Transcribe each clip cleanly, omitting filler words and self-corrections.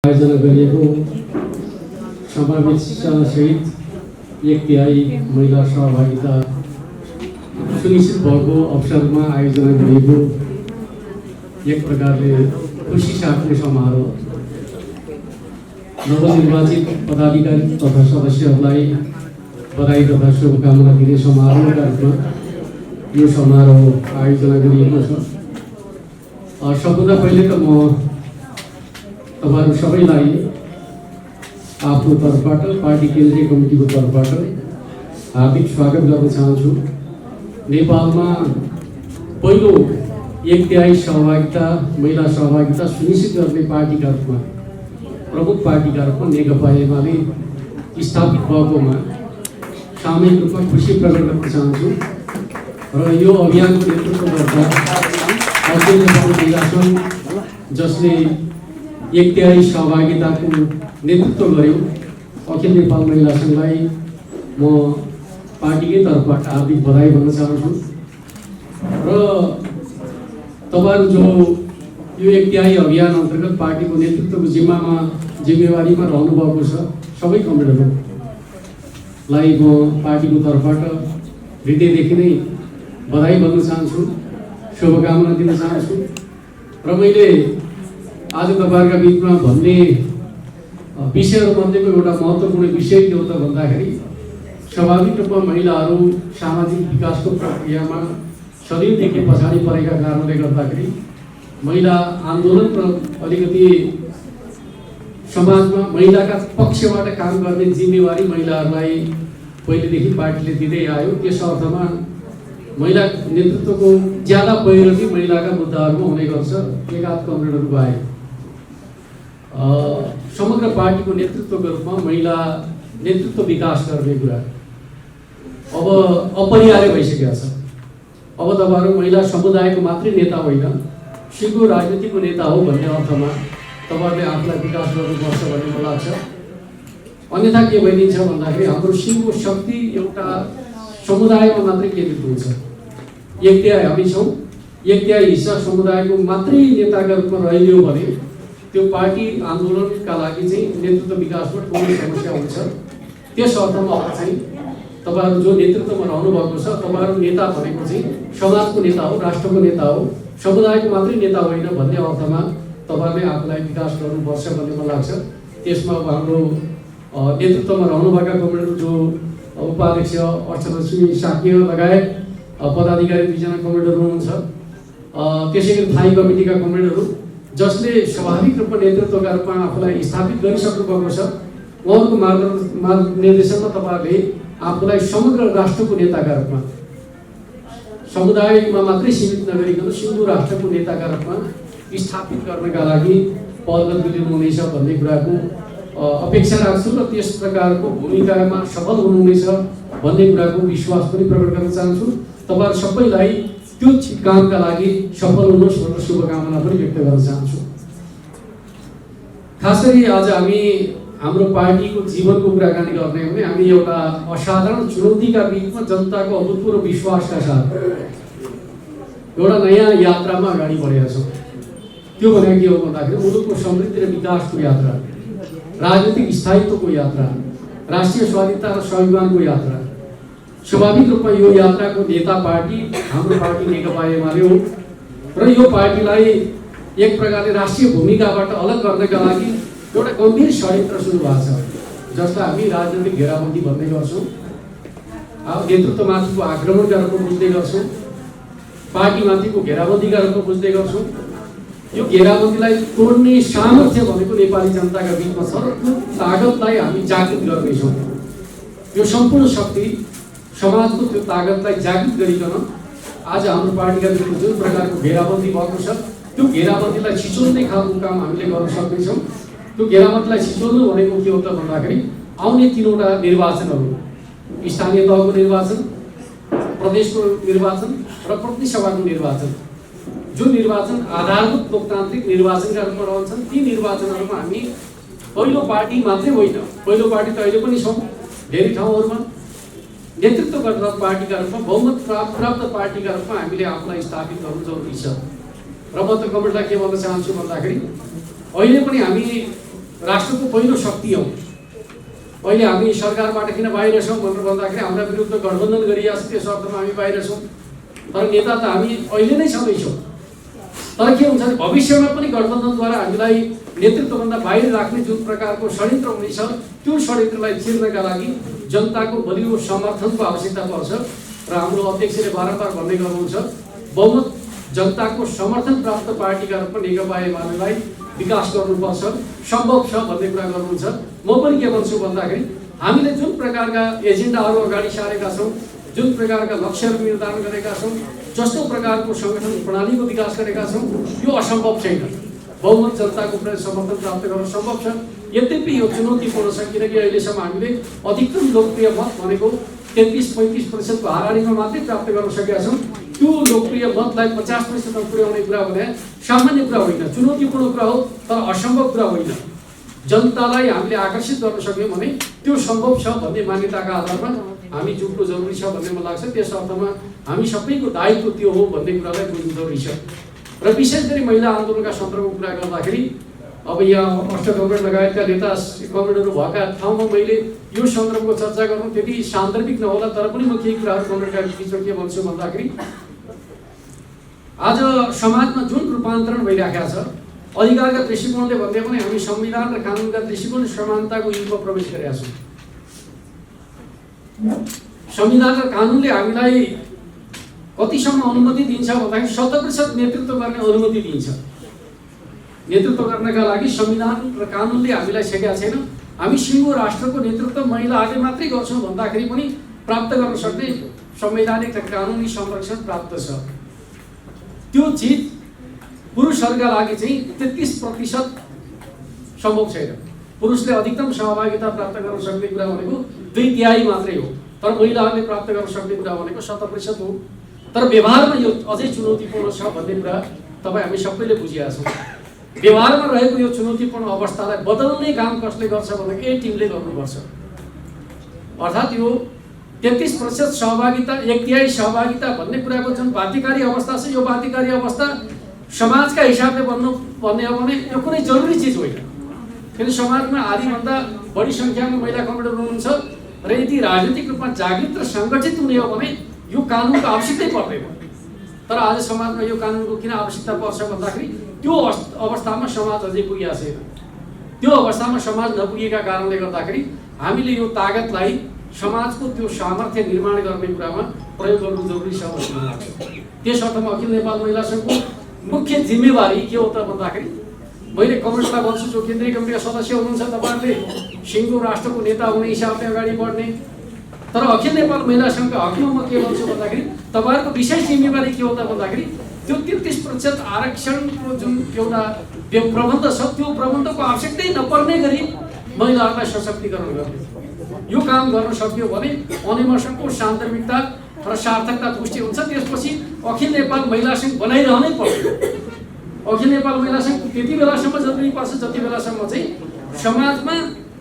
आयोजना गरिएको समावेशसहित एक तिहाई महिला सहभागिता सुनिश्चित भएको अवसरमा आयोजना गरिएको एक प्रकारले खुसी साट्ने समारोह नवनिर्वाचित पदाधिकारी तथा सदस्यहरूलाई बधाई तथा शुभकामना दिने समारोहका रूपमा यो समारोह आयोजना गरिएको छ। सबभन्दा पहिले त म तपाईहरु सबैलाई आफ्नो तर्फबाट पार्टी केन्द्रीय कमिटीको तर्फबाट हार्दिक स्वागत गर्न चाहन्छु। नेपालमा पहिलो एक तिहाई सहभागिता महिला सहभागिता सुनिश्चित गर्ने पार्टीका रूपमा प्रमुख पार्टीका रूपमा नेकपा एमाले स्थापित भएकोमा सामूहिक रूपमा खुसी प्रकट गर्न चाहन्छु र यो अभियानको नेतृत्व गर्दा अखिल नेपाल महिला सङ्घ जसले एक तिहाई सहभागिताको नेतृत्व गर्यो अखिल नेपाल महिला सङ्घलाई म पार्टीकै तर्फबाट हार्दिक बधाई भन्न चाहन्छु र तपाईहरु जो यो एक तिहाई अभियान अन्तर्गत पार्टीको नेतृत्वको जिम्मेवारीमा रहनुभएको छ सबै कमरेडहरूलाई म पार्टीको तर्फबाट हृदयदेखि नै बधाई भन्न चाहन्छु, शुभकामना दिन चाहन्छु र मैले आज तपाईहरुका बीचमा भन्ने विषयहरूमध्येको एउटा महत्त्वपूर्ण विषय के हो त भन्दाखेरि स्वाभाविक रूपमा महिलाहरू सामाजिक विकासको प्रक्रियामा सदैवदेखि पछाडि परेका कारणले गर्दाखेरि महिला आन्दोलन र अलिकति समाजमा महिलाका पक्षबाट काम गर्ने जिम्मेवारी महिलाहरूलाई पहिलेदेखि पार्टीले दिँदै आयो। त्यस अर्थमा महिला नेतृत्वको ज्यादा पैरवी महिलाका मुद्दाहरूमा हुने गर्छ। एकाध कमरेडहरू बाहेक समग्र पार्टीको नेतृत्वको रूपमा महिला नेतृत्व विकास गर्ने कुरा अब अपरिहार्य भइसकेको छ। अब तपाईहरु महिला समुदायको मात्रै नेता होइन, सिङ्गो राजनीतिको नेता हो भन्ने अर्थमा तपाईहरुले आफूलाई विकास गर्नुपर्छ भन्ने मलाई लाग्छ। अन्यथा के भइदिन्छ भन्दाखेरि हाम्रो सिङ्गो शक्ति एउटा समुदायमा मात्रै केन्द्रित हुन्छ। एक तिहाई हामी छौँ, एक तिहाई हिस्सा समुदायको मात्रै नेताका रूपमा रहिदियो भने त्यो पार्टी आन्दोलनका लागि चाहिँ नेतृत्व विकासमा ठुलो समस्या हुन्छ। त्यस अर्थमा अब चाहिँ तपाईहरु जो नेतृत्वमा रहनु भएको छ तपाईहरु नेता भनेको चाहिँ समाजको नेता हो, राष्ट्रको नेता हो, समुदायको मात्रै नेता होइन भन्ने अर्थमा तपाईहरुले आफूलाई विकास गर्नुपर्छ भन्ने मलाई लाग्छ। त्यसमा अब हाम्रो नेतृत्वमा रहनुभएका कमरेडहरू जो उपाध्यक्ष अर्चना साक्य लगायत पदाधिकारी 2 जना कमरेडहरू हुनुहुन्छ, त्यसैगरी थाई कमिटीका कमरेडहरू जसले स्वाभाविक रूपमा नेतृत्वका रूपमा आफूलाई स्थापित गरिसक्नु भएको छ। उहाँहरूको मार्गनिर्देशनमा तपाईहरुले आफूलाई समग्र राष्ट्रको नेताका रूपमा समुदायमा मात्रै सीमित नगरिकन सिङ्गो राष्ट्रको नेताका रूपमा स्थापित गर्नका लागि पहल लिनुहुनेछ भन्ने कुराको अपेक्षा राख्छु र त्यस प्रकारको भूमिकामा सफल हुनुहुनेछ भन्ने कुराको विश्वास पनि प्रकट गर्न चाहन्छु। तपाईहरु सबैलाई त्यो कामका लागि सफल हुनुहोस् भनेर शुभकामना पनि व्यक्त गर्न चाहन्छु। खास गरी आज हामी हाम्रो पार्टीको जीवनको कुराकानी गर्ने हो भने हामी एउटा असाधारण चुनौतीका बीचमा जनताको अभूतपूर्व विश्वासका साथ एउटा नयाँ यात्रामा अगाडि बढेका छौँ। त्यो भनेको के हो भन्दाखेरि मुलुकको समृद्धि र विकासको यात्रा, राजनीतिक स्थायित्वको यात्रा, राष्ट्रिय स्वाधीनता र स्वाभिमानको यात्रा। स्वाभाविक रूपमा यो यात्राको नेता पार्टी हाम्रो पार्टी नेकपा एमाले हो र यो पार्टीलाई एक प्रकारले राष्ट्रिय भूमिकाबाट अलग गर्नका लागि एउटा गम्भीर षड्यन्त्र सुरु भएको छ, जसलाई हामी राजनीतिक घेराबन्दी भन्ने गर्छौँ। अब नेतृत्वमाथिको आक्रमणका रूपमा बुझ्ने गर्छौँ, पार्टीमाथिको घेराबन्दीका रूपमा बुझ्ने गर्छौँ। यो घेराबन्दीलाई तोड्ने सामर्थ्य भनेको नेपाली जनताका बीचमा छ र त्यो तागतलाई हामी जागृत गर्नेछौँ। यो सम्पूर्ण शक्ति समाजको त्यो तागतलाई जागृत गरिकन आज हाम्रो पार्टीका विरुद्ध जुन प्रकारको घेराबन्दी भएको छ त्यो घेराबन्दीलाई छिचोल्ने खालको काम हामीले गर्न सक्नेछौँ। त्यो घेराबन्दीलाई छिचोल्नु भनेको के हो त भन्दाखेरि आउने 3वटा निर्वाचनहरू, स्थानीय तहको निर्वाचन, प्रदेशको निर्वाचन र प्रतिनिधि सभाको निर्वाचन, जो निर्वाचन आधारभूत लोकतान्त्रिक निर्वाचनका रूपमा रहन्छन्, ती निर्वाचनहरूमा हामी पहिलो पार्टी मात्रै होइन, पहिलो पार्टी त अहिले पनि छौँ धेरै ठाउँहरूमा, नेतृत्व गर्ने पार्टीका रूपमा बहुमत प्राप्त पार्टीका रूपमा हामीले आफूलाई स्थापित गर्नु जरुरी छ। र म त कमरेडलाई के भन्न चाहन्छु भन्दाखेरि अहिले पनि हामी राष्ट्रको पहिलो शक्ति हौ। अहिले हामी सरकारबाट किन बाहिर छौँ भनेर भन्दाखेरि हाम्रा विरुद्ध गठबन्धन गरिएको छ, त्यस अर्थमा हामी बाहिर छौँ। तर नेता त हामी अहिले नै छँदैछौँ। तर के हुन्छ भने भविष्यमा पनि गठबन्धनद्वारा हामीलाई नेतृत्वभन्दा बाहिर राख्ने जुन प्रकारको षड्यन्त्र हुनेछ, त्यो षड्यन्त्रलाई चिर्नका लागि जनताको बलियो समर्थनको आवश्यकता पर्छ। र हाम्रो अध्यक्षले बारम्बार भन्ने गर्नुहुन्छ, बहुमत जनताको समर्थन प्राप्त पार्टीका रूपमा नेकपा एमालेलाई विकास गर्नुपर्छ, सम्भव छ भन्ने कुरा गर्नुहुन्छ। म पनि के भन्छु भन्दाखेरि हामीले जुन प्रकारका एजेन्डाहरू अगाडि सारेका छौँ, जुन प्रकारका लक्ष्यहरू निर्धारण गरेका छौँ, जस्तो प्रकारको सङ्गठन प्रणालीको विकास गरेका छौँ, यो असम्भव छैन। बहुमत जनताको समर्थन प्राप्त गर्न सम्भव छ। यद्यपि यो चुनौतीपूर्ण छ, किनकि अहिलेसम्म हामीले अधिकतम लोकप्रिय मत भनेको 33-35% को हाराहारीमा मात्रै प्राप्त गर्न सकेका छौँ। त्यो लोकप्रिय मतलाई 50% मा पुर्याउने कुरा भने सामान्य कुरा होइन, चुनौतीपूर्ण कुरा हो, तर असम्भव कुरा होइन। जनतालाई हामीले आकर्षित गर्न सक्यौँ भने त्यो सम्भव छ भन्ने मान्यताका आधारमा हामी जुट्नु जरुरी छ भन्ने मलाई लाग्छ। त्यस अर्थमा हामी सबैको दायित्व त्यो हो भन्ने कुरालाई बुझ्नु जरुरी छ। र विशेष गरी महिला आन्दोलनका सन्दर्भमा कुरा गर्दाखेरि अब यहाँ अष्ट कमरेड लगायतका नेता कमरेडहरू भएका ठाउँमा मैले यो सन्दर्भको चर्चा गर्नु त्यति सान्दर्भिक नहोला, तर पनि म केही कुराहरू कमरेडका बिचमा के भन्छु भन्दाखेरि आज समाजमा जुन रूपान्तरण भइरहेको छ, अधिकारका दृष्टिकोणले भन्दै पनि हामी संविधान र कानुनका दृष्टिकोण समानताको युगमा प्रवेश गरेका छौँ। संविधान र कानुनले हामीलाई कतिसम्म अनुमति दिन्छ भन्दाखेरि 100% नेतृत्व गर्ने अनुमति दिन्छ। नेतृत्व गर्नका लागि संविधान र कानुनले हामीलाई छेकेका छैन। हामी सिङ्गो राष्ट्रको नेतृत्व महिलाहरूले मात्रै गर्छौँ भन्दाखेरि पनि प्राप्त गर्न सक्ने संवैधानिक र कानुनी संरक्षण प्राप्त छ। त्यो चिज पुरुषहरूका लागि चाहिँ 33% सम्भव छैन। पुरुषले अधिकतम सहभागिता प्राप्त गर्न सक्ने कुरा भनेको 2/3 मात्रै हो, तर महिलाहरूले प्राप्त गर्न सक्ने कुरा भनेको 100% हो। तर व्यवहारमा यो अझै चुनौतीपूर्ण छ भन्ने कुरा तपाईँ हामी सबैले बुझिरहेका छौँ। व्यवहारमा रहेको यो चुनौतीपूर्ण अवस्थालाई बदल्ने काम कसले गर्छ भनेको यही टिमले गर्नुपर्छ। अर्थात् यो 33% सहभागिता, 1/3 सहभागिता भन्ने कुराको जुन बाध्यकारी अवस्था छ, यो बाध्यकारी अवस्था समाजका हिसाबले भन्ने हो भने यो कुनै जरुरी चिज होइन। किन समाजमा आधीभन्दा बढी सङ्ख्यामा महिला कमरेडर हुनुहुन्छ र यदि राजनीतिक रूपमा जागृत र सङ्गठित हुने हो भने यो कानुनको आवश्यकतै पर्दैन। तर आज समाजमा यो कानुनको किन आवश्यकता पर्छ भन्दाखेरि त्यो अवस्थामा समाज अझै पुगेको छैन। त्यो अवस्थामा समाज नपुगेका कारणले गर्दाखेरि हामीले यो तागतलाई समाजको त्यो सामर्थ्य निर्माण गर्ने कुरामा प्रयोग गर्नु जरुरी छ भन्ने लाग्छ। त्यस अर्थमा अखिल नेपाल महिला सङ्घको मुख्य जिम्मेवारी के हो त भन्दाखेरि मैले कमरेडलाई भन्छु, जो केन्द्रीय कमिटीका सदस्य हुनुहुन्छ, तपाईँहरूले सिङ्गो राष्ट्रको नेता हुने हिसाबले अगाडि बढ्ने। तर अखिल नेपाल महिला सङ्घका हकमा म के भन्छु भन्दाखेरि तपाईँहरूको विशेष जिम्मेवारी के हो त भन्दाखेरि त्यो 33% आरक्षणको जुन एउटा प्रबन्ध छ, त्यो प्रबन्धको आवश्यकतै नपर्ने गरी महिलाहरूलाई सशक्तिकरण गर्ने। यो काम गर्न सक्यो भने अनिमसनको सान्दर्भिकता र सार्थकता पुष्टि हुन्छ। त्यसपछि अखिल नेपाल महिला सङ्घ बनाइरहनै पर्छ। अखिल नेपाल महिला सङ्घ त्यति बेलासम्म जरुरी पर्छ जति बेलासम्म चाहिँ समाजमा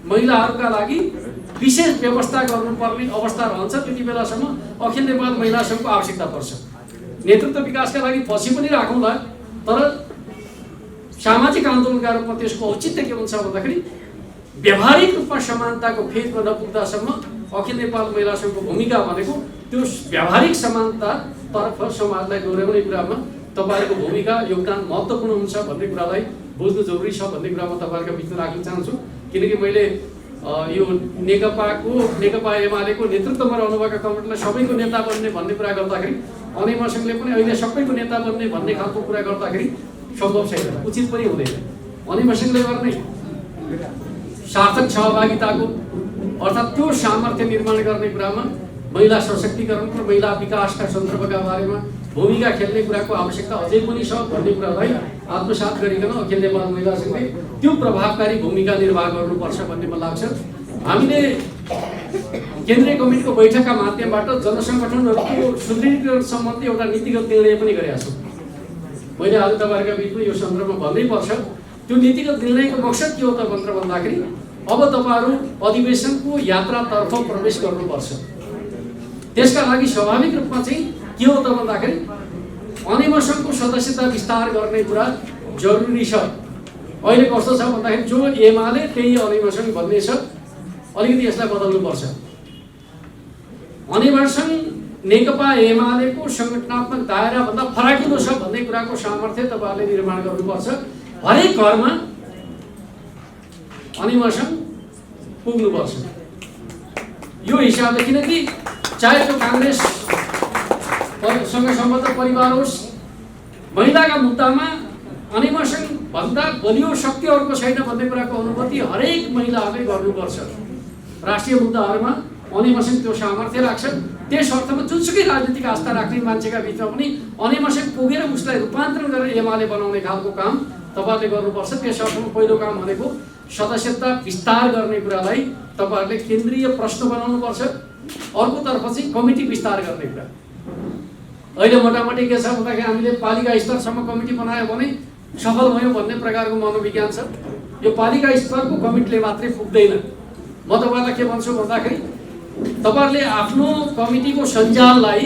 महिलाहरूका लागि विशेष व्यवस्था गर्नुपर्ने अवस्था रहन्छ। त्यति बेलासम्म अखिल नेपाल महिला सङ्घको आवश्यकता पर्छ। नेतृत्व विकासका लागि पछि पनि राखौँला, तर सामाजिक आन्दोलनका रूपमा त्यसको औचित्य के हुन्छ भन्दाखेरि व्यावहारिक रूपमा समानताको फेजमा नपुग्दासम्म अखिल नेपाल महिला सङ्घको भूमिका भनेको त्यो व्यावहारिक समानतातर्फ समाजलाई डोर्याउने कुरामा तपाईँहरूको भूमिका योगदान महत्त्वपूर्ण हुन्छ भन्ने कुरालाई बुझ्नु जरुरी छ भन्ने कुरा म तपाईँहरूका बिचमा राख्न चाहन्छु। किनकि मैले यो नेकपा एमालेको नेतृत्वमा रहनुभएका कमरेडलाई सबैको नेता बन्ने भन्ने कुरा गर्दाखेरि अनिमसङ्घले पनि अहिले सबैको नेता बन्ने भन्ने खालको कुरा गर्दाखेरि सम्भव छैन, उचित पनि हुँदैन। अनिमसङ्घले गर्ने सार्थक सहभागिताको अर्थात् त्यो सामर्थ्य निर्माण गर्ने कुरामा महिला सशक्तिकरण र महिला विकासका सन्दर्भका बारेमा भूमिका खेल्ने कुराको आवश्यकता अझै पनि छ भन्ने कुरालाई आत्मसात गरिकन अखिल नेपाल महिला सङ्घले त्यो प्रभावकारी भूमिका निर्वाह गर्नुपर्छ भन्ने मलाई लाग्छ। हामीले केन्द्रीय कमिटीको बैठकका माध्यमबाट जनसङ्गठनहरूको सुदृढीकरण सम्बन्धी एउटा नीतिगत निर्णय पनि गरेका छौँ। मैले आज तपाईँहरूका बिचमा यो सन्दर्भमा भन्नै पर्छ। त्यो नीतिगत निर्णयको मकसद के हो त भनेर भन्दाखेरि अब तपाईँहरू अधिवेशनको यात्रातर्फ प्रवेश गर्नुपर्छ। त्यसका लागि स्वाभाविक रूपमा चाहिँ के हो त भन्दाखेरि अनिमसङ्घको सदस्यता विस्तार गर्ने कुरा जरुरी छ। अहिले कस्तो छ भन्दाखेरि जो एमाले त्यही अनिवार्य भन्ने छ, अलिकति यसलाई बदल्नुपर्छ। अनिवार्य नेकपा एमालेको सङ्गठनात्मक दायराभन्दा फराकिलो छ भन्ने कुराको सामर्थ्य तपाईँहरूले निर्माण गर्नुपर्छ। हरेक घरमा अनिवार्य पुग्नुपर्छ यो हिसाबले, किनकि चाहे त्यो काङ्ग्रेससँग सम्बद्ध परिवार होस्, महिलाका मुद्दामा अनिवार्य भन्दा बलियो शक्ति अर्को छैन भन्ने कुराको अनुभूति हरेक महिलाहरूले गर्नुपर्छ। राष्ट्रिय मुद्दाहरूमा अनिवार्य त्यो सामर्थ्य राख्छ। त्यस अर्थमा जुनसुकै राजनीतिक आस्था राख्ने मान्छेका बिचमा पनि अनिवार्य पुगेर उसलाई रूपान्तरण गरेर एमाले बनाउने खालको काम तपाईँहरूले गर्नुपर्छ। त्यस अर्थमा पहिलो काम भनेको सदस्यता विस्तार गर्ने कुरालाई तपाईँहरूले केन्द्रीय प्रश्न बनाउनुपर्छ। अर्कोतर्फ चाहिँ कमिटी विस्तार गर्ने कुरा। अहिले मोटामोटी के छ भन्दाखेरि हामीले पालिका स्तरसम्म कमिटी बनायो भने सफल भयो भन्ने प्रकारको मनोविज्ञान छ। यो पालिका स्तरको कमिटीले मात्रै पुग्दैन। म तपाईँलाई के भन्छु भन्दाखेरि तपाईँहरूले आफ्नो कमिटीको सञ्जाललाई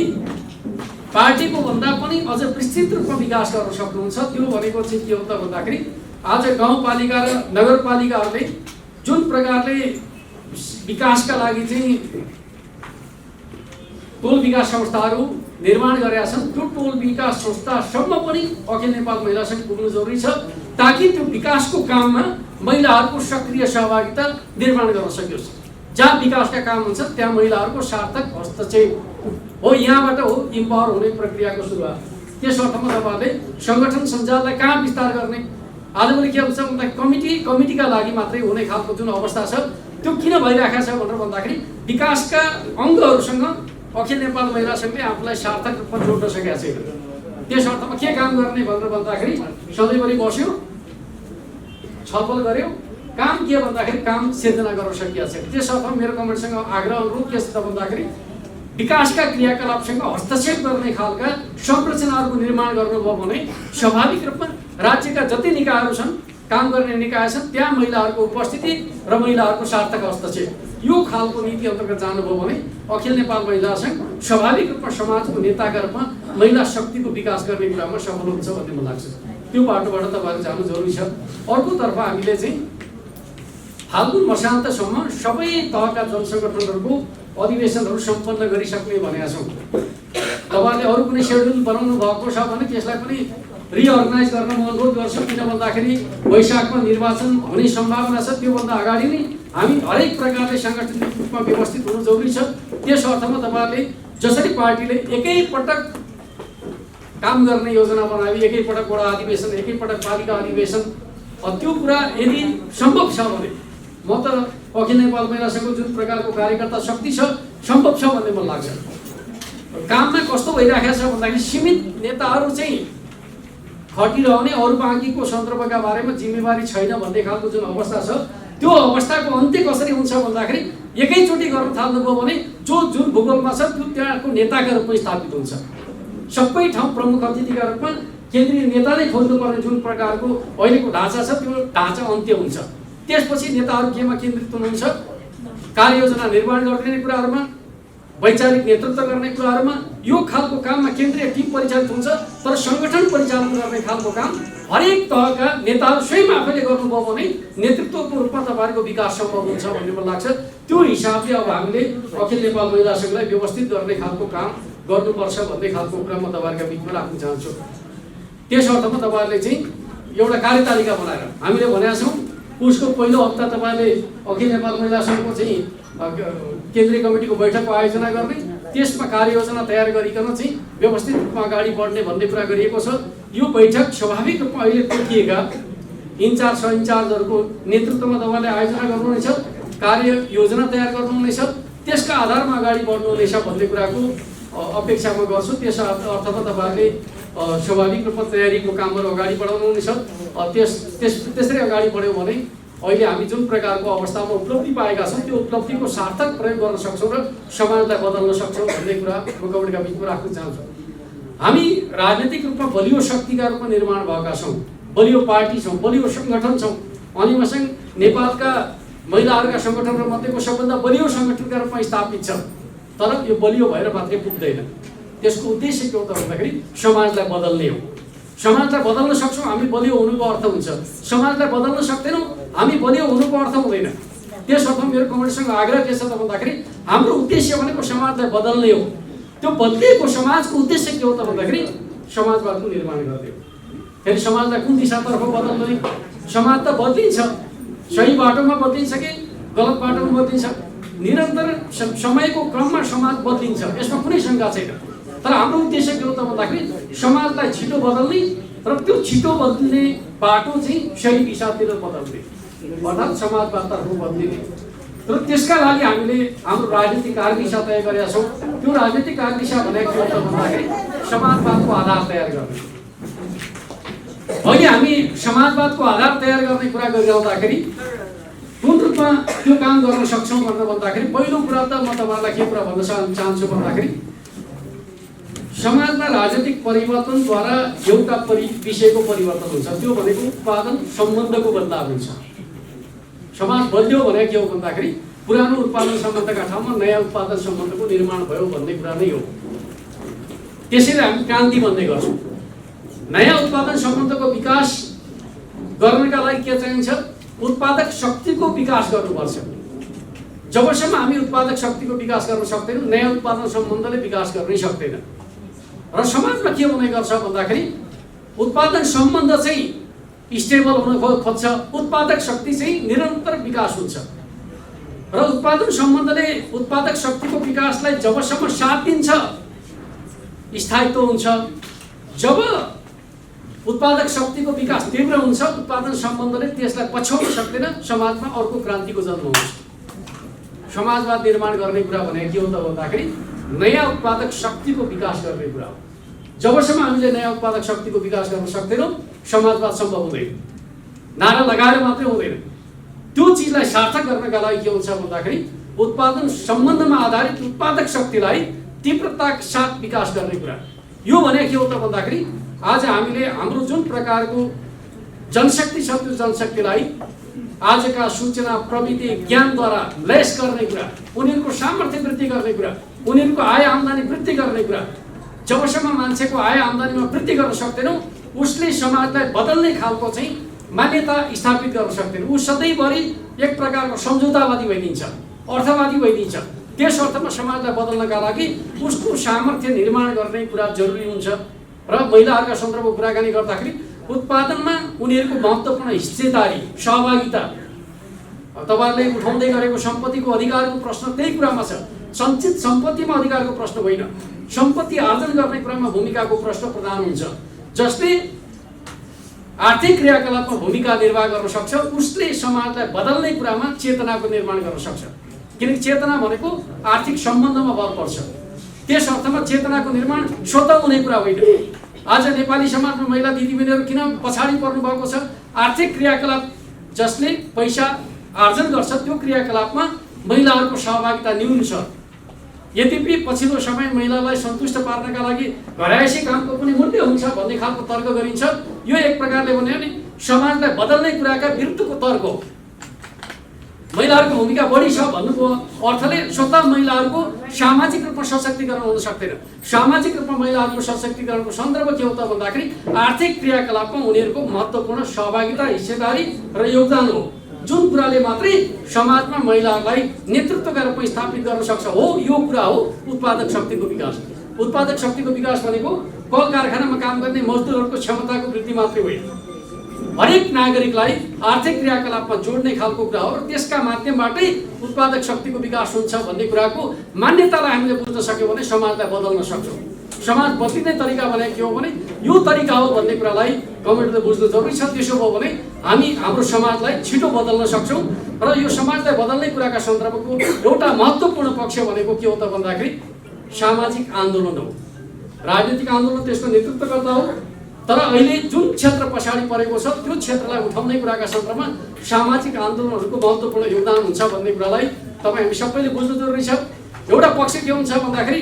पार्टीको भन्दा पनि अझ विस्तृत रूपमा विकास गर्न सक्नुहुन्छ। त्यो भनेको चाहिँ के हो त भन्दाखेरि आज गाउँपालिका र नगरपालिकाहरूले जुन प्रकारले विकासका लागि चाहिँ टोल विकास संस्थाहरू निर्माण गरेका छन्, त्यो टोल विकास संस्थासम्म पनि अखिल नेपाल महिला सङ्घ पुग्नु जरुरी छ, ताकि त्यो विकासको काममा महिलाहरूको सक्रिय सहभागिता निर्माण गर्न सकियोस्। जहाँ विकासका काम हुन्छ त्यहाँ महिलाहरूको सार्थक हस्तक्षेप हो, यहाँबाट हो इम्पावर हुने प्रक्रियाको सुरुवात। त्यस अर्थमा तपाईँहरूले सङ्गठन सञ्जाललाई कहाँ विस्तार गर्ने, आजभोलि के हुन्छ भन्दाखेरि कमिटीका लागि मात्रै हुने खालको जुन अवस्था छ त्यो किन भइरहेको छ भनेर भन्दाखेरि विकासका अङ्गहरूसँग अखिल नेपाल महिला सङ्घले आफूलाई सार्थक रूपमा जोड्न सकेका छैन। त्यस अर्थमा के काम गर्ने भनेर भन्दाखेरि सधैँभरि बस्यो, छलफल गर्यो, काम के भन्दाखेरि काम सिर्जना गर्न सकिएको छैन। त्यस अर्थमा मेरो कमेन्टसँग आग्रह अनुरोध के छ त भन्दाखेरि विकासका क्रियाकलापसँग हस्तक्षेप गर्ने खालका संरचनाहरूको निर्माण गर्नुभयो भने स्वाभाविक रूपमा राज्यका जति निकायहरू छन्, काम गर्ने निकाय छन्, त्यहाँ महिलाहरूको उपस्थिति र महिलाहरूको सार्थक हस्तक्षेप यो खालको नीति अन्तर्गत जानुभयो भने अखिल नेपाल महिला सङ्घ स्वाभाविक रूपमा समाजको नेताका रूपमा महिला शक्तिको विकास गर्ने कुरामा सफल हुन्छ भन्ने मलाई लाग्छ। त्यो बाटोबाट तपाईँहरू जानु जरुरी छ। अर्कोतर्फ हामीले चाहिँ फाल्गुन मसान्तसम्म सबै तहका जनसङ्गठनहरूको अधिवेशनहरू सम्पन्न गरिसक्ने भनेका छौँ। तपाईँहरूले अरू कुनै सेड्युल बनाउनु भएको छ भने त्यसलाई पनि रिअर्गनाइज गर्न म अनुरोध गर्छु। किन भन्दाखेरि वैशाखमा निर्वाचन हुने सम्भावना छ, त्योभन्दा अगाडि नै हामी हरेक प्रकारले साङ्गठनिक रूपमा व्यवस्थित हुनु जरुरी छ। त्यस अर्थमा तपाईँहरूले जसरी पार्टीले एकैपटक काम गर्ने योजना बनायो, एकैपटक वडा अधिवेशन, एकैपटक पालिका अधिवेशन, त्यो कुरा यदि सम्भव छ भने म त अखिल नेपाल महिला सङ्घको जुन प्रकारको कार्यकर्ता शक्ति छ सम्भव छ भन्ने मलाई लाग्छ। काममा कस्तो भइरहेको छ भन्दाखेरि सीमित नेताहरू चाहिँ खटिरहने, अरू बाँकीको सन्दर्भका बारेमा जिम्मेवारी छैन भन्ने खालको जुन अवस्था छ, त्यो अवस्थाको अन्त्य कसरी हुन्छ भन्दाखेरि एकैचोटि गर्न थाल्नुभयो भने जुन भूगोलमा छ त्यो त्यहाँको नेताका रूपमा स्थापित हुन्छ। सबै ठाउँ प्रमुख अतिथिका रूपमा केन्द्रीय नेता नै खोज्नुपर्ने जुन प्रकारको अहिलेको ढाँचा छ त्यो ढाँचा अन्त्य हुन्छ। त्यसपछि नेताहरू केमा केन्द्रित हुनुहुन्छ? कार्ययोजना निर्माण गर्ने कुराहरूमा, वैचारिक नेतृत्व गर्ने कुराहरूमा। यो खालको काममा केन्द्रीय टिम परिचालित हुन्छ, तर सङ्गठन परिचालन गर्ने खालको काम हरेक तहका नेताहरू स्वयं आफैले गर्नुभयो भने नेतृत्वको रूपमा तपाईँहरूको विकास सम्भव हुन्छ भन्ने मलाई लाग्छ। त्यो हिसाबले अब हामीले अखिल नेपाल महिला सङ्घलाई व्यवस्थित गर्ने खालको काम गर्नुपर्छ भन्ने खालको कुरा म तपाईँहरूका बिचमा राख्न चाहन्छु। त्यस अर्थमा तपाईँहरूले चाहिँ एउटा कार्यतालिका बनाएर हामीले भनेका छौँ उसको पहिलो हप्ता तपाईँले अखिल नेपाल महिला सङ्घको चाहिँ केन्द्रीय कमिटीको बैठकको आयोजना गर्ने, त्यसमा कार्ययोजना तयार गरिकन चाहिँ व्यवस्थित रूपमा अगाडि बढ्ने भन्ने कुरा गरिएको छ। यो बैठक स्वाभाविक रूपमा अहिले तोकिएका इन्चार्ज सहइन्चार्जहरूको नेतृत्वमा तपाईँले आयोजना गर्नुहुनेछ, कार्ययोजना तयार गर्नुहुनेछ, त्यसका आधारमा अगाडि बढ्नुहुनेछ भन्ने कुराको अपेक्षा म गर्छु। त्यस अर्थमा तपाईँहरूले स्वाभाविक रूपमा तयारीको कामहरू अगाडि बढाउनुहुनेछ। त्यसरी अगाडि बढ्यो भने अहिले हामी जुन प्रकारको अवस्थामा उपलब्धि पाएका छौँ त्यो उपलब्धिको सार्थक प्रयोग गर्न सक्छौँ र समाजलाई बदल्न सक्छौँ भन्ने कुरा म कमेन्टका बिचमा राख्न चाहन्छु। हामी राजनीतिक रूपमा बलियो शक्तिका रूपमा निर्माण भएका छौँ, बलियो पार्टी छौँ, बलियो सङ्गठन छौँ। अनिमा सङ्घ नेपालका महिलाहरूका सङ्गठनहरूमध्येको सबभन्दा बलियो सङ्गठनका रूपमा स्थापित छ, तर यो बलियो भएर मात्रै पुग्दैन। त्यसको उद्देश्य के हो त भन्दाखेरि समाजलाई बदल्ने हो, समाजलाई बदल्न सक्छौँ हामी बलियो हुनुको अर्थ हुन्छ, समाजलाई बदल्न सक्दैनौँ हामी बलियो हुनुको अर्थ हुँदैन। त्यसर्थ मेरो कमेन्टसँग आग्रह के छ त भन्दाखेरि हाम्रो उद्देश्य भनेको समाजलाई बदल्ने हो। त्यो बदलिएको समाजको उद्देश्य के हो त भन्दाखेरि समाजवादको निर्माण गर्ने हो। फेरि समाजलाई कुन दिशातर्फ बदल्ने? समाज त बदलिन्छ, सही बाटोमा बदलिन्छ कि गलत बाटोमा बदलिन्छ, निरन्तर समयको क्रममा समाज बदलिन्छ, यसमा कुनै शङ्का छैन। तर हाम्रो उद्देश्य के हो त भन्दाखेरि समाजलाई छिटो बदल्ने र त्यो छिटो बदल्ने बाटो चाहिँ सही दिशातिर बदल्ने, अर्थात् समाजवादतर्फ बदलिने। र त्यसका लागि हामीले हाम्रो राजनीतिक कार्यदिशा तय गरेका छौँ। त्यो राजनीतिक कार्यदिशा भनेको के हो त भन्दाखेरि समाजवादको आधार तयार गर्ने। अघि हामी समाजवादको आधार तयार गर्ने कुरा गरिरहँदाखेरि कुन रूपमा त्यो काम गर्न सक्छौँ भनेर भन्दाखेरि पहिलो कुरा त म तपाईँहरूलाई के कुरा भन्न चाहन्छु भन्दाखेरि समाजमा राजनीतिक परिवर्तनद्वारा एउटा विषयको परिवर्तन हुन्छ, त्यो भनेको उत्पादन सम्बन्धको बदलाव हुन्छ। समाज बदल्यो भने के हो भन्दाखेरि पुरानो उत्पादन सम्बन्धका ठाउँमा नयाँ उत्पादन सम्बन्धको निर्माण भयो भन्ने कुरा नै हो। त्यसैले हामी क्रान्ति भन्ने गर्छौँ। नयाँ उत्पादन सम्बन्धको विकास गर्नका लागि के चाहिन्छ? उत्पादक शक्तिको विकास गर्नुपर्छ। जबसम्म हामी उत्पादक शक्तिको विकास गर्न सक्दैनौँ नयाँ उत्पादन सम्बन्धले विकास गर्नै सक्दैन। र समाजमा के हुने गर्छ भन्दाखेरि उत्पादन सम्बन्ध चाहिँ स्टेबल हुन खोज्छ, उत्पादक शक्ति चाहिँ निरन्तर विकास हुन्छ। र उत्पादन सम्बन्धले उत्पादक शक्तिको विकासलाई जबसम्म साथ दिन्छ स्थायित्व हुन्छ। जब उत्पादक शक्तिको विकास तीव्र हुन्छ उत्पादन सम्बन्धले त्यसलाई पछ्याउन सक्दैन, समाजमा अर्को क्रान्तिको जन्म हुन्छ। समाजवाद निर्माण गर्ने कुरा भनेको के हो त भन्दाखेरि नयाँ उत्पादक शक्तिको विकास गर्ने कुरा हो। जबसम्म हामीले नयाँ उत्पादक शक्तिको विकास गर्न सक्दैनौँ समाजवाद सम्भव हुँदैन। नारा लगाएर मात्रै हुँदैन। त्यो चिजलाई सार्थक गर्नका लागि के हुन्छ भन्दाखेरि उत्पादन सम्बन्धमा आधारित उत्पादक शक्तिलाई तीव्रताका साथ विकास गर्ने कुरा। यो भने के हो त भन्दाखेरि आज हामीले हाम्रो जुन प्रकारको जनशक्ति छ त्यो जनशक्तिलाई आजका सूचना प्रविधि ज्ञानद्वारा लैस गर्ने कुरा, उनीहरूको सामर्थ्य वृद्धि गर्ने कुरा, उनीहरूको आय आम्दानी वृद्धि गर्ने कुरा। जबसम्म मान्छेको आय आम्दानीमा वृद्धि गर्न सक्दैनौँ उसले समाजलाई बदल्ने खालको चाहिँ मान्यता स्थापित गर्न सक्दैन। ऊ सधैँभरि एक प्रकारको सम्झौतावादी भइदिन्छ, अर्थवादी भइदिन्छ। त्यस अर्थमा समाजलाई बदल्नका लागि उसको सामर्थ्य निर्माण गर्ने कुरा जरुरी हुन्छ। र महिलाहरूका सन्दर्भमा कुराकानी गर्दाखेरि उत्पादनमा उनीहरूको महत्त्वपूर्ण हिस्सेदारी सहभागिता, तपाईँहरूले उठाउँदै गरेको सम्पत्तिको अधिकारको प्रश्न त्यही कुरामा छ। सञ्चित सम्पत्तिमा अधिकारको प्रश्न होइन, सम्पत्ति आर्जन गर्ने कुरामा भूमिकाको प्रश्न प्रधान हुन्छ। जसले आर्थिक क्रियाकलापमा भूमिका निर्वाह गर्न सक्छ उसले समाजलाई बदल्ने कुरामा चेतनाको निर्माण गर्न सक्छ। किनकि चेतना भनेको आर्थिक सम्बन्धमा भर पर्छ। त्यस अर्थमा चेतनाको निर्माण स्वतः हुने कुरा होइन। आज नेपाली समाजमा महिला दिदीबहिनीहरू किन पछाडि पर्नु भएको छ? आर्थिक क्रियाकलाप जसले पैसा आर्जन गर्छ त्यो क्रियाकलापमा महिलाहरूको सहभागिता न्यून छ। यद्यपि पछिल्लो समय महिलालाई सन्तुष्ट पार्नका लागि घरायसी कामको पनि मूल्य हुन्छ भन्ने खालको तर्क गरिन्छ। यो एक प्रकारले भन्यो भने समाजलाई बदल्ने कुराका विरुद्धको तर्क हो। महिलाहरूको भूमिका बढी छ भन्नुको अर्थले स्वतः महिलाहरूको सामाजिक रूपमा सशक्तिकरण हुन सक्दैन। सामाजिक रूपमा महिलाहरूको सशक्तिकरणको सन्दर्भ के हो त भन्दाखेरि आर्थिक क्रियाकलापमा उनीहरूको महत्त्वपूर्ण सहभागिता, हिस्सेदारी र योगदान हो। जुन कुराले मात्रै समाजमा महिलाहरूलाई नेतृत्वका रूपमा स्थापित गर्न सक्छ हो यो कुरा हो उत्पादक शक्तिको विकास। उत्पादक शक्तिको विकास भनेको कल कारखानामा काम गर्ने मजदुरहरूको क्षमताको वृद्धि मात्रै होइन, हरेक नागरिकलाई आर्थिक क्रियाकलापमा जोड्ने खालको कुरा हो। र त्यसका माध्यमबाटै उत्पादक शक्तिको विकास हुन्छ भन्ने कुराको मान्यतालाई हामीले बुझ्न सक्यौँ भने समाजलाई बदल्न सक्छौँ। समाज बदलिने तरिका भने के हो भने यो तरिका हो भन्ने कुरालाई कमेन्टले बुझ्नु जरुरी छ। त्यसो भयो भने हामी हाम्रो समाजलाई छिटो बदल्न सक्छौँ। र यो समाजलाई बदल्ने कुराका सन्दर्भको एउटा महत्त्वपूर्ण पक्ष भनेको के हो त भन्दाखेरि सामाजिक आन्दोलन हो। राजनीतिक आन्दोलन त्यसको नेतृत्व गर्दा हो। तर अहिले जुन क्षेत्र पछाडि परेको छ त्यो क्षेत्रलाई उठाउने कुराका सन्दर्भमा सामाजिक आन्दोलनहरूको महत्त्वपूर्ण योगदान हुन्छ भन्ने कुरालाई तपाईँ हामी सबैले बुझ्नु जरुरी छ। एउटा पक्ष के हुन्छ भन्दाखेरि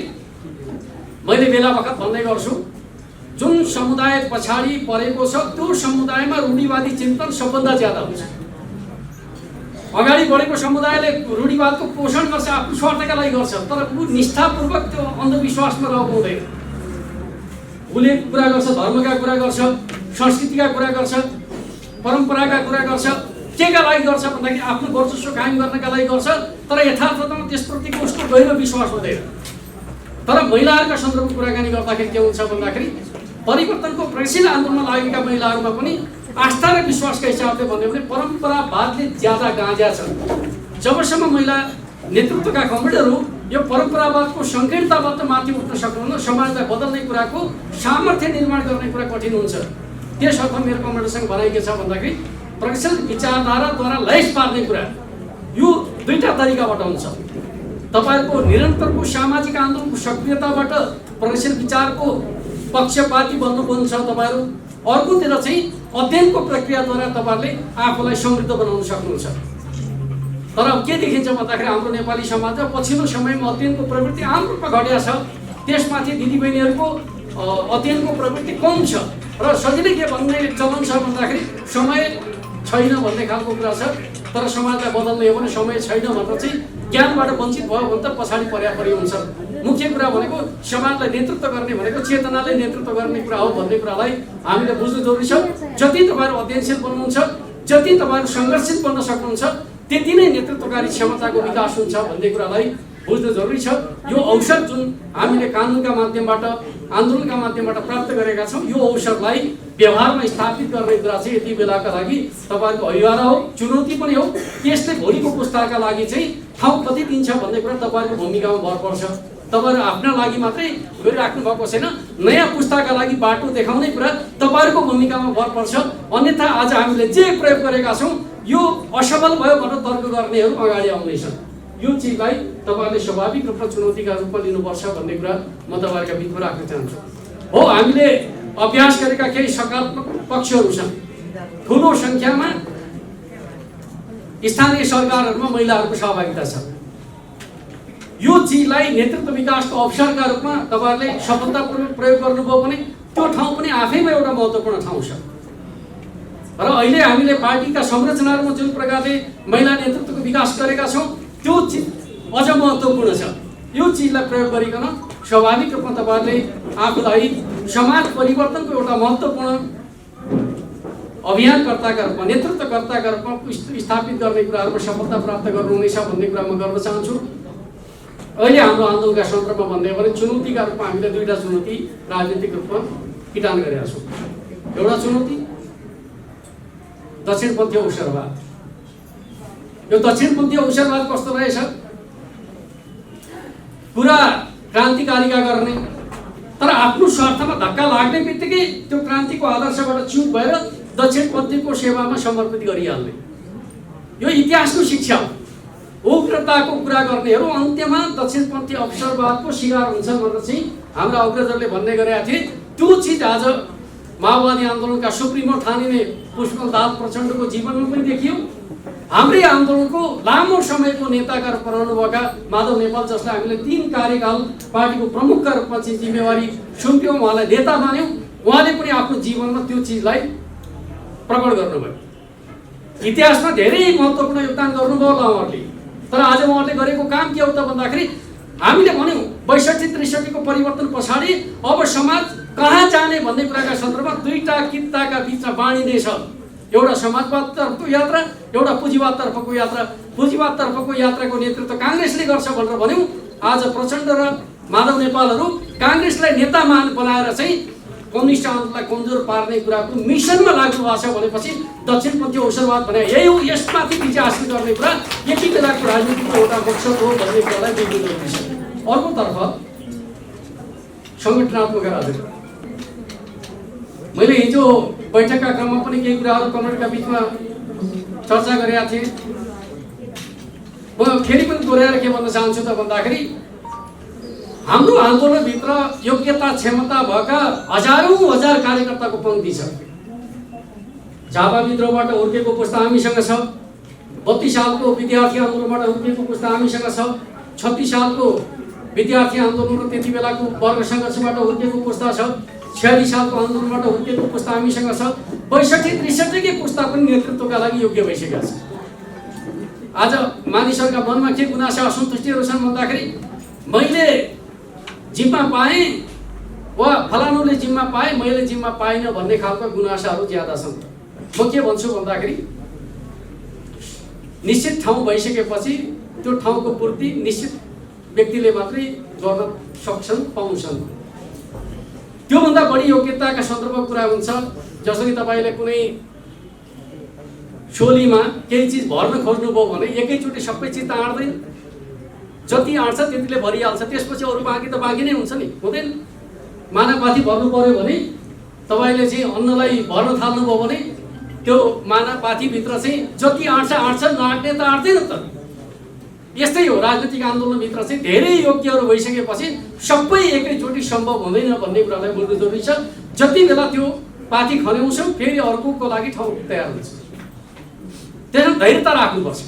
मैले बेला बखत भन्ने गर्छु जुन समुदाय पछाडि परेको छ त्यो समुदायमा रूढिवादी चिन्तन सबभन्दा ज्यादा हुन्छ। अगाडि बढेको समुदायले रूढिवादको पोषण गर्छ, आफ्नो स्वार्थका लागि गर्छ, तर ऊ निष्ठापूर्वक त्यो अन्धविश्वासमा रहेको हुँदैन। उसले कुरा गर्छ, धर्मका कुरा गर्छ, संस्कृतिका कुरा गर्छ, परम्पराका कुरा गर्छ। केका लागि गर्छ भन्दाखेरि आफ्नो वर्चस्व कायम गर्नका लागि गर्छ, तर यथार्थमा त्यसप्रतिको उसको गहिरो विश्वास हुँदैन। तर महिलाहरूका सन्दर्भमा कुराकानी गर्दाखेरि के हुन्छ भन्दाखेरि परिवर्तनको प्रगतिशील आन्दोलनमा लागेका महिलाहरूमा पनि आस्था र विश्वासका हिसाबले भन्यो भने परम्परावादले ज्यादा गाँजा छ। जबसम्म महिला नेतृत्वका कमरेडहरू यो परम्परावादको सङ्कीर्णताबाट माथि उठ्न सक्नुहुन्न, समाजलाई बदल्ने कुराको सामर्थ्य निर्माण गर्ने कुरा कठिन हुन्छ। त्यसर्थ मेरो कमरेडसँग भनाइ के छ भन्दाखेरि प्रगतिशील विचारधाराद्वारा लैस पार्ने कुरा यो दुईटा तरिकाबाट हुन्छ। तपाईहरुको निरन्तरको सामाजिक आन्दोलनको सक्रियताबाट प्रगतिशील विचारको पक्षपाती बन्नुहुन्छ तपाईहरु। अर्कोतिर चाहिँ अध्ययनको प्रक्रियाद्वारा तपाईहरुले आफूलाई समृद्ध बनाउन सक्नुहुन्छ। तर के देखिन्छ भन्दाखेरि हाम्रो नेपाली समाजमा पछिल्लो समयमा अध्ययनको प्रवृत्ति आम रूपमा घटेको छ। त्यसमाथि दिदीबहिनीहरूको अध्ययनको प्रवृत्ति कम छ र सजिलै के भन्ने चलन छ भन्दाखेरि समय छैन भन्ने खालको कुरा छ। तर समाजलाई बदल्ने हो भने समय छैन भनेर चाहिँ ज्ञानबाट वञ्चित भयो भने त पछाडि परि हुन्छ। मुख्य कुरा भनेको समाजलाई नेतृत्व गर्ने भनेको चेतनाले नेतृत्व गर्ने कुरा हो भन्ने कुरालाई हामीले बुझ्नु जरुरी छ। जति तपाईहरु अध्ययनशील बन्नुहुन्छ, जति तपाईहरु संघर्षशील बन्न सक्नुहुन्छ, त्यति नै नेतृत्वकारी क्षमताको विकास हुन्छ भन्ने कुरालाई बुझ्नु जरुरी छ। यो अवसर जुन हामीले कानुनका माध्यमबाट, आन्दोलनका माध्यमबाट प्राप्त गरेका छौं, यो अवसरलाई व्यवहारमा स्थापित गर्ने कुरा चाहिँ यति बेलाका लागि तपाईहरुको अभियान हो, चुनौती पनि हो। त्यसले भोलिको पुस्ताका लागि चाहिँ ठाउँ कति दिन्छ भन्ने कुरा तपाईहरुको भूमिकामा भर पर्छ। तपाईहरु आफ्ना लागि मात्रै गरिराख्नु भएको छैन, नयाँ पुस्ताका लागि बाटो देखाउने कुरा तपाईहरुको भूमिकामा भर पर्छ। अन्यथा आज हामीले जे प्रयोग गरेका छौं यो असफल भयो भनेर तर्क गर्नेहरू अगाडि आउँदैछन्। यो चिजलाई तपाईहरुले स्वाभाविक रूपमा चुनौतीका रूपमा लिनुपर्छ भन्ने कुरा म तपाईहरुका बिचमा राख्न चाहन्छु। हो, हामीले अभ्यास गरेका केही सकारात्मक पक्षहरू छन्। ठूलो संख्यामा स्थानीय सरकारहरूमा महिलाहरूको सहभागिता छ। यो चिजलाई नेतृत्व विकासको अवसरका रूपमा तपाईहरुले सफलतापूर्वक प्रयोग गर्नुभयो भने त्यो ठाउँ पनि आफैमा एउटा महत्त्वपूर्ण ठाउँ छ। र अहिले हामीले पार्टीका संरचनाहरूमा जुन प्रकारले महिला नेतृत्वको विकास गरेका छौं त्यो चिज अझ महत्त्वपूर्ण छ। यो चिजलाई प्रयोग गरिकन स्वाभाविक रूपमा तपाईहरुले आफूलाई समाज परिवर्तनको एउटा महत्त्वपूर्ण अभियानकर्ताका रूपमा, नेतृत्वकर्ताका रूपमा स्थापित गर्ने कुराहरूमा सफलता प्राप्त गर्नुहुनेछ भन्ने कुरा म गर्न चाहन्छु। अहिले हाम्रो आन्दोलनका सन्दर्भमा भन्दै भने चुनौतीका रूपमा हामीले दुईटा चुनौती राजनीतिक रूपमा किटान गरेका छौं। एउटा चुनौती दक्षिणपन्थी अवसरवाद। यो दक्षिणपन्थी अवसरवाद कस्तो रहेछ? पुरा क्रान्तिकारिका गर्ने तर आफ्नो स्वार्थमा धक्का लाग्ने बित्तिकै त्यो क्रान्तिको आदर्शबाट च्युत भएर दक्षिणपन्थीको सेवामा समर्पित गरिहाल्ने, यो इतिहासको शिक्षा हो। उग्रताको कुरा गर्नेहरू अन्त्यमा दक्षिणपन्थी अवसरवादको शिकार हुन्छन् भनेर चाहिँ हाम्रा अग्रजहरूले भन्ने गरेका थिए। त्यो चिज आज माओवादी आन्दोलनका सुप्रिमो ठानिने पुष्पलाल प्रचण्डको जीवनमा पनि देखियो। हाम्रै आन्दोलनको लामो समयको नेताका रूपमा रहनुभएका माधव नेपाल जसलाई हामीले 3 कार्यकाल पार्टीको प्रमुखका रूपमा चाहिँ जिम्मेवारी सुम्प्यौं, उहाँलाई नेता मान्यौं। उहाँले पनि आफ्नो जीवनमा त्यो चिजलाई प्रकट गर्नुभयो। इतिहासमा धेरै महत्त्वपूर्ण योगदान गर्नुभयो होला उहाँले। तर आज उहाँले गरेको काम के हो त भन्दाखेरि हामीले भन्यौं 62-63 को परिवर्तन पछाडि अब समाज कहाँ जाने भन्ने कुराका सन्दर्भमा दुईटा कित्ताका बीचमा बाँडिँदैछ। एउटा समाजवादतर्फको यात्रा, एउटा पुँजीवादतर्फको यात्रा। पुँजीवादतर्फको यात्राको नेतृत्व कांग्रेसले गर्छ भनेर भन्यौं। आज प्रचण्ड र माधव नेपालहरू कांग्रेसलाई नेता बनाएर चाहिँ कम्युनिस्ट आन्दोलनलाई कमजोर पार्ने कुराको मिसनमा लाग्नु भएको छ भनेपछि दक्षिणपन्थी अवसरवाद भने यही हो। यसमाथि विजय हासिल गर्ने कुरा यति बेलाको राजनीतिको एउटा मकसद हो भन्ने कुरालाई बुझ्नु जरुरी छ। अर्कोतर्फ संगठनात्मक राजनीति। मैले हिजो बैठकका क्रममा पनि केही कुराहरू कमेन्टका बीचमा चर्चा गरेका थिएँ। म फेरि पनि दोहोऱ्याएर के भन्न चाहन्छु त भन्दाखेरि हाम्रो आन्दोलनभित्र योग्यता क्षमता भएका हजार कार्यकर्ताको पङ्क्ति छ। झापा विद्रोहबाट हुर्केको पुस्ता हामीसँग छ। 32 सालको विद्यार्थी आन्दोलनबाट हुर्केको पुस्ता हामीसँग छ। 36 सालको विद्यार्थी आन्दोलन र त्यति बेलाको वर्ग सङ्घर्षबाट हुर्केको पुस्ता छ। 46 सालको आन्दोलनबाट हुर्केको पुस्ता हामीसँग छ। 62-63 के पुस्ता पनि नेतृत्वका लागि योग्य भइसकेका छ। आज मानिसहरूका मनमा के गुनासा असन्तुष्टिहरू छन् भन्दाखेरि मैले जिम्मा पाएँ, वा फलानुले जिम्मा पाए मैले जिम्मा पाइनँ भन्ने खालको गुनासाहरू ज्यादा छन्। म के भन्छु भन्दाखेरि निश्चित ठाउँ भइसकेपछि त्यो ठाउँको पूर्ति निश्चित व्यक्तिले मात्रै गर्न सक्छन् पाउँछन्। त्योभन्दा बढी योग्यताका सन्दर्भमा कुरा हुन्छ। जसरी तपाईँले कुनै छोलीमा केही चिज भर्न खोज्नुभयो भने एकैचोटि सबै चिज त आँट्दैन, जति आँट्छ त्यतिले भरिहाल्छ, त्यसपछि अरू बाँकी त बाँकी नै हुन्छ नि, हुँदैन। मानापाती भर्नु पर्यो भने तपाईँले चाहिँ अन्नलाई भर्न थाल्नुभयो भने त्यो मानापातीभित्र चाहिँ जति आँट्छ आँट्छ, नआँट्ने त आँट्दैन त। यस्तै हो राजनीतिक आन्दोलनभित्र चाहिँ धेरै योग्यहरू भइसकेपछि सबै एकैचोटि सम्भव हुँदैन भन्ने कुरालाई बुझ्नु जरुरी छ। जति बेला त्यो पाथी खन्याउँछौँ फेरि अर्कोको लागि ठाउँ तयार हुन्छ। त्यसमा धैर्यता राख्नुपर्छ।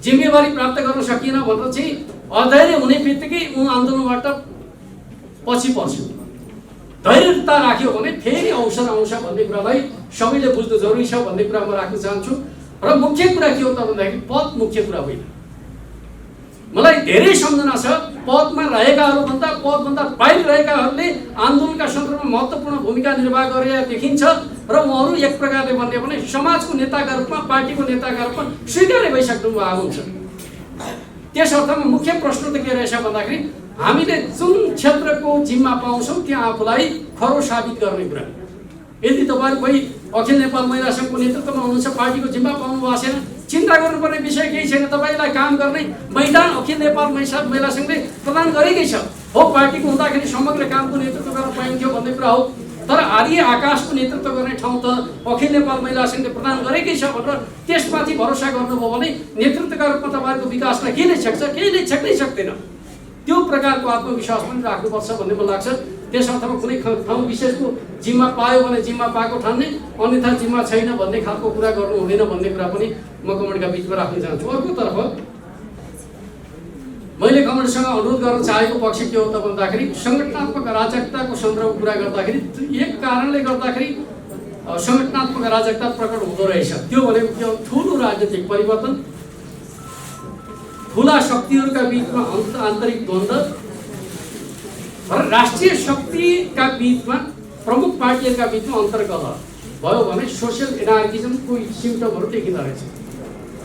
जिम्मेवारी प्राप्त गर्न सकिएन भनेर चाहिँ अधैर्य हुने बित्तिकै आन्दोलनबाट पछि पर्छ। धैर्यता राख्यो भने फेरि अवसर आउँछ भन्ने कुरालाई सबैले बुझ्नु जरुरी छ भन्ने कुरा म राख्न चाहन्छु। र मुख्य कुरा के हो त भन्दाखेरि पद मुख्य कुरा होइन। मलाई धेरै सम्झना छ पदमा रहेकाहरूभन्दा पदभन्दा बाहिर रहेकाहरूले आन्दोलनका सन्दर्भमा महत्त्वपूर्ण भूमिका निर्वाह गरेर देखिन्छ र उहाँहरू एक प्रकारले भन्ने भने समाजको नेताका रूपमा पार्टीको नेताका रूपमा स्वीकार्य भइसक्नु भएको हुन्छ। त्यस अर्थमा मुख्य प्रश्न त के रहेछ भन्दाखेरि हामीले जुन क्षेत्रको जिम्मा पाउँछौँ त्यहाँ आफूलाई खरो साबित गर्ने कुरा। यदि तपाईँहरू कोही अखिल नेपाल महिला सङ्घको नेतृत्वमा हुनुहुन्छ, पार्टीको जिम्मा पाउनु भएको छैन, चिन्ता गर्नुपर्ने विषय केही छैन। तपाईँलाई काम गर्ने मैदान अखिल नेपाल महिला सङ्घले प्रदान गरेकै छ। हो पार्टीको हुँदाखेरि समग्र कामको नेतृत्व गर्न पाइन्थ्यो भन्ने कुरा हो, तर आधी आकाशको नेतृत्व गर्ने ठाउँ त अखिल नेपाल महिला सङ्घले प्रदान गरेकै छ भनेर त्यसमाथि भरोसा गर्नुभयो भने नेतृत्वका रूपमा तपाईँको विकासलाई के नै छेक्छ, केही नै छेक्नै सक्दैन। त्यो प्रकारको आत्मविश्वास पनि राख्नुपर्छ भन्ने मलाई लाग्छ। त्यस अर्थमा कुनै ठाउँ विशेषको जिम्मा पायो भने जिम्मा पाएको ठान्ने, अन्यथा जिम्मा छैन भन्ने खालको कुरा गर्नु हुँदैन भन्ने कुरा पनि म कमेन्टका बिचमा राख्न चाहन्छु। अर्कोतर्फ मैले कमेन्टसँग अनुरोध गर्न चाहेको पक्ष के हो त भन्दाखेरि सङ्गठनात्मक अराजकताको सन्दर्भमा कुरा गर्दाखेरि एक कारणले गर्दाखेरि सङ्गठनात्मक अराजकता प्रकट हुँदो रहेछ। त्यो भनेको के हो? ठुलो राजनीतिक परिवर्तन, ठुला शक्तिहरूका बिचमा आन्तरिक द्वन्द्व र राष्ट्रिय शक्तिका बिचमा प्रमुख पार्टीहरूका बिचमा अन्तर्कलह भयो भने सोसियल एनार्किजमको सिम्टमहरू देखिँदो रहेछ।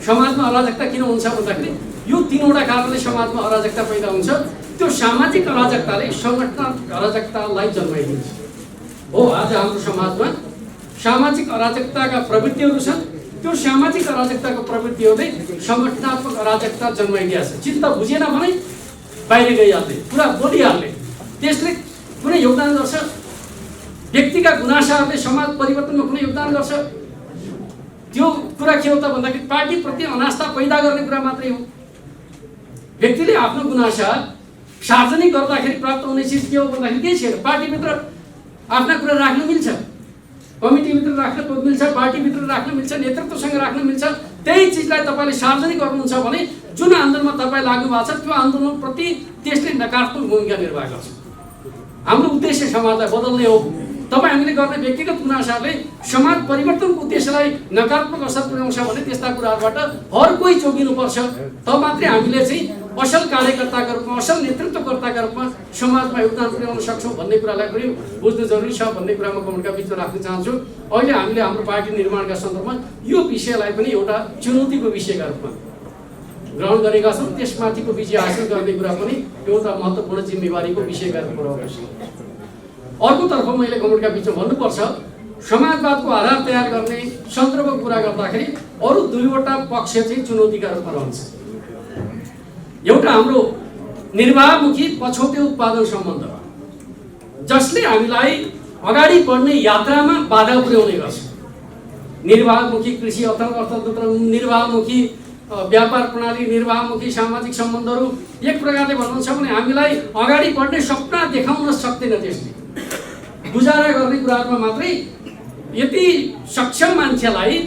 समाजमा अराजकता किन हुन्छ भन्दाखेरि यो तीनवटा कारणले समाजमा अराजकता पैदा हुन्छ। त्यो सामाजिक अराजकताले सङ्गठनात्मक अराजकतालाई जन्माइदिन्छ। हो आज हाम्रो समाजमा सामाजिक अराजकताका प्रवृत्तिहरू छन्। त्यो सामाजिक अराजकताको प्रवृत्तिहरूले सङ्गठनात्मक अराजकता जन्माइदिएको छ। चित्त बुझेन भने बाहिर गइहाल्ने, कुरा बोलिहाल्ने, त्यसले कुनै योगदान गर्छ? व्यक्तिका गुनासाहरूले समाज परिवर्तनमा कुनै योगदान गर्छ? त्यो कुरा के हो त भन्दाखेरि पार्टीप्रति अनास्था पैदा गर्ने कुरा मात्रै हो। व्यक्तिले आफ्नो गुनासा सार्वजनिक गर्दाखेरि प्राप्त हुने चिज के हो भन्दाखेरि केही छैन। पार्टीभित्र आफ्ना कुरा राख्न मिल्छ, कमिटीभित्र राख्न मिल्छ, पार्टीभित्र राख्न मिल्छ, नेतृत्वसँग राख्न मिल्छ। त्यही चिजलाई तपाईँले सार्वजनिक गर्नुहुन्छ भने जुन आन्दोलनमा तपाईँ लाग्नु भएको छ त्यो आन्दोलनप्रति त्यसले नकारात्मक भूमिका निर्वाह गर्छ। हाम्रो उद्देश्य समाजलाई बदल्ने हो। तपाईँ हामीले गर्ने व्यक्तिगत गुनासाले समाज परिवर्तनको उद्देश्यलाई नकारात्मक असर पुर्याउँछ भने त्यस्ता कुराहरूबाट हर कोही जोगिनुपर्छ। तब मात्रै हामीले चाहिँ असल कार्यकर्ताका रूपमा, असल नेतृत्वकर्ताका रूपमा समाजमा योगदान पुर्याउन सक्छौँ भन्ने कुरालाई पनि बुझ्नु जरुरी छ भन्ने कुरा म कमेन्टका बिचमा राख्न चाहन्छु। अहिले हामीले हाम्रो पार्टी निर्माणका सन्दर्भमा यो विषयलाई पनि एउटा चुनौतीको विषयका रूपमा ग्रहण गरेका छौँ। त्यसमाथिको विजय हासिल गर्ने कुरा पनि एउटा महत्त्वपूर्ण जिम्मेवारीको विषयका रूपमा रहेको छ। अर्कोतर्फ मैले कमेन्टका बिचमा भन्नुपर्छ समाजवादको आधार तयार गर्ने सन्दर्भको कुरा गर्दाखेरि अरू दुईवटा पक्ष चाहिँ चुनौतीका रूपमा रहन्छ। एउटा हाम्रो निर्वाहमुखी पछौटे उत्पादन सम्बन्ध जसले हामीलाई अगाडि बढ्ने यात्रामा बाधा पुर्याउने गर्छ। निर्वाहमुखी कृषि अर्थतन्त्र, निर्वाहमुखी व्यापार प्रणाली, निर्वाहमुखी सामाजिक सम्बन्धहरू एक प्रकारले भन्नुहुन्छ भने हामीलाई अगाडि बढ्ने सपना देखाउन सक्दैन। त्यसले गुजारा गर्ने कुराहरूमा मात्रै यति सक्षम मान्छेलाई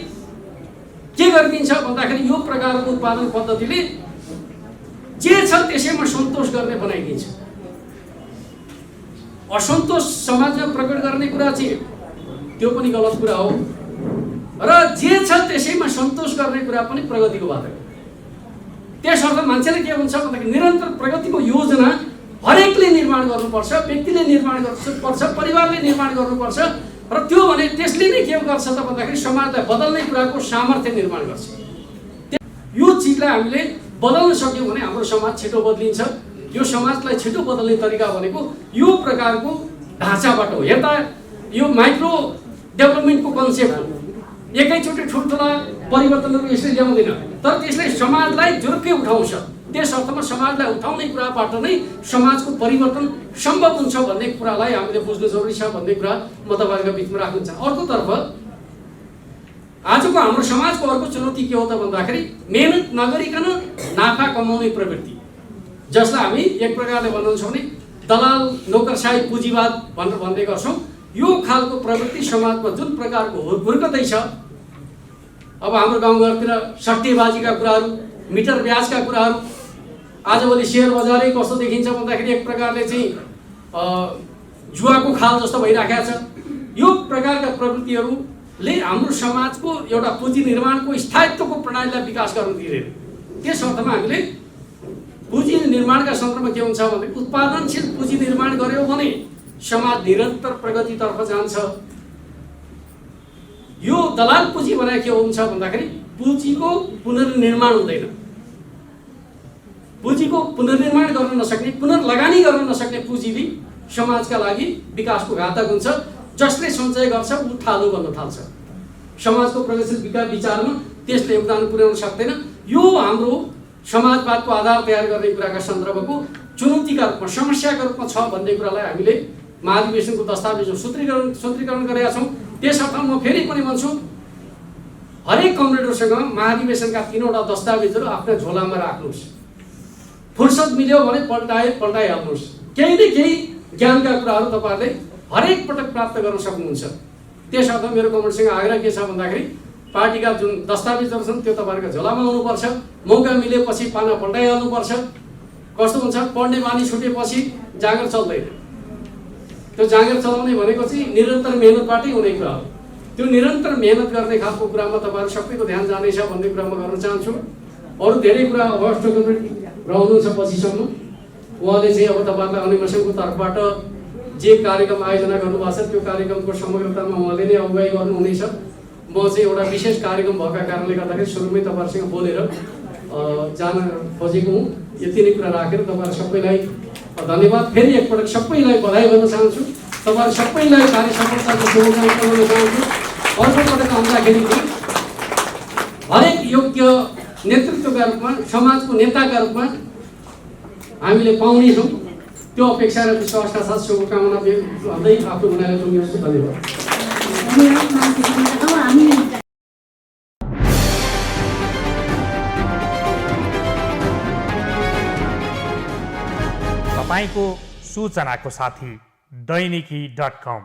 के गरिदिन्छ भन्दाखेरि यो प्रकारको उत्पादन पद्धतिले जे छ त्यसैमा सन्तोष गर्ने बनाइदिन्छ। असन्तोष समाजमा प्रकट गर्ने कुरा चाहिँ त्यो पनि गलत कुरा हो र जे छ त्यसैमा सन्तोष गर्ने कुरा पनि प्रगतिको बाधक। त्यसर्थ मान्छेले के हुन्छ भन्दाखेरि निरन्तर प्रगतिको योजना हरेकले निर्माण गर्नुपर्छ, व्यक्तिले निर्माण गर्नुपर्छ, परिवारले निर्माण गर्नुपर्छ र त्यो भने त्यसले नै के गर्छ त भन्दाखेरि समाजलाई बदल्ने कुराको सामर्थ्य निर्माण गर्छ। यो चिजलाई हामीले बदल्न सक्यौँ भने हाम्रो समाज छिटो बदलिन्छ। यो समाजलाई छिटो बदल्ने तरिका भनेको यो प्रकारको ढाँचाबाट हो। यता यो माइक्रो डेभलपमेन्टको कन्सेप्ट हो। एकैचोटि ठुल्ठुला परिवर्तनहरू यसले ल्याउँदैन, तर त्यसले समाजलाई जुरुक्कै उठाउँछ। त्यस अर्थमा समाजलाई उठाउने कुराबाट नै समाजको परिवर्तन सम्भव हुन्छ भन्ने कुरालाई हामीले बुझ्नु जरुरी छ भन्ने कुरा म तपाईँहरूको बिचमा राख्न चाहन्छु। अर्कोतर्फ आजको हाम्रो समाजको अर्को चुनौती के हो त भन्दाखेरि मेहनत नगरिकन नाफा कमाउने प्रवृत्ति, जसलाई हामी एक प्रकारले भन्नुहुन्छ भने दलाल नोकरशाही पुँजीवाद भनेर भन्ने गर्छौँ। यो खालको प्रवृत्ति समाजमा जुन प्रकारको हुर्कदै छ, अब हाम्रो गाउँघरतिर सट्टेबाजीका कुराहरू, मिटर ब्याजका कुराहरू, आजभोलि सेयर बजारै कस्तो देखिन्छ भन्दाखेरि एक प्रकारले चाहिँ जुवाको खाल जस्तो भइराखेको छ। यो प्रकारका प्रवृत्तिहरूले हाम्रो समाजको एउटा पुँजी निर्माणको स्थायित्वको प्रणालीलाई विकास गर्न दिँदैन। त्यस अर्थमा हामीले पुँजी निर्माणका सन्दर्भमा के हुन्छ भने उत्पादनशील पुँजी निर्माण गर्यो भने समाज निरन्तर प्रगतितर्फ जान्छ। यो दलाल पुँजी भनेको के हुन्छ भन्दाखेरि पुँजीको पुनर्निर्माण हुँदैन। पुँजीको पुनर्निर्माण गर्न नसक्ने, पुनर्लगानी गर्न नसक्ने पुँजीले समाजका लागि विकासको घातक हुन्छ। जसले सञ्चय गर्छ ऊ ठाडो गर्न थाल्छ। समाजको प्रगतिशील विकास विचारमा त्यसले योगदान पुर्याउन सक्दैन। यो हाम्रो समाजवादको आधार तयार गर्ने कुराका सन्दर्भको चुनौतीका रूपमा, समस्याका रूपमा छ भन्ने कुरालाई हामीले महाधिवेशनको दस्तावेजमा सूत्रीकरण गरेका छौँ। त्यस अर्थमा म फेरि पनि भन्छु, हरेक कमरेडरसँग महाधिवेशनका 3वटा दस्तावेजहरू आफ्ना झोलामा राख्नुहोस्। फुर्सद मिल्यो भने पल्टाइहाल्नुहोस्। केही न केही ज्ञानका कुराहरू तपाईँहरूले हरेक पटक प्राप्त गर्न सक्नुहुन्छ। त्यस अर्थमा मेरो कमरेडसँग आग्रह के छ भन्दाखेरि पार्टीका जुन दस्तावेजहरू छन् त्यो तपाईँहरूको झोलामा आउनुपर्छ। मौका मिलेपछि पाना पल्टाइहाल्नुपर्छ। कस्तो हुन्छ, पढ्ने बानी छुटेपछि जाँगर चल्दैन। त्यो जाँगर चलाउने भनेको चाहिँ निरन्तर मेहनतबाटै हुने कुरा हो। त्यो निरन्तर मेहनत गर्ने खालको कुरामा तपाईँहरू सबैको ध्यान जानेछ भन्ने कुरा म गर्न चाहन्छु। अरू धेरै कुरा अवस्थ रहनुहुन्छ पछिसम्म। उहाँले चाहिँ अब तपाईँहरूलाई अनिमेसनको तर्फबाट जे कार्यक्रम आयोजना गर्नुभएको छ त्यो कार्यक्रमको समग्रतामा उहाँले नै अगुवाई गर्नुहुनेछ। म चाहिँ एउटा विशेष कार्यक्रम भएका कारणले गर्दाखेरि सुरुमै तपाईँहरूसँग बोलेर जान खोजेको हुँ। यति नै कुरा राखेर तपाईँहरू सबैलाई धन्यवाद। फेरि एकपटक सबैलाई बधाई गर्न चाहन्छु। तपाईँहरू सबैलाई कार्य सफलताको शुभकामना गर्न चाहन्छु। अर्कोपटक आउँदाखेरि हरेक योग्य नेतृत्वका रूपमा, समाजको नेताका रूपमा हामीले पाउनेछौँ। त्यो अपेक्षा र विश्वासका साथ शुभकामना भन्दै आफ्नो भनाइलाई टुङ्ग्याउँछु। धन्यवाद। तपाईको सूचनाको साथी दैनिकी.com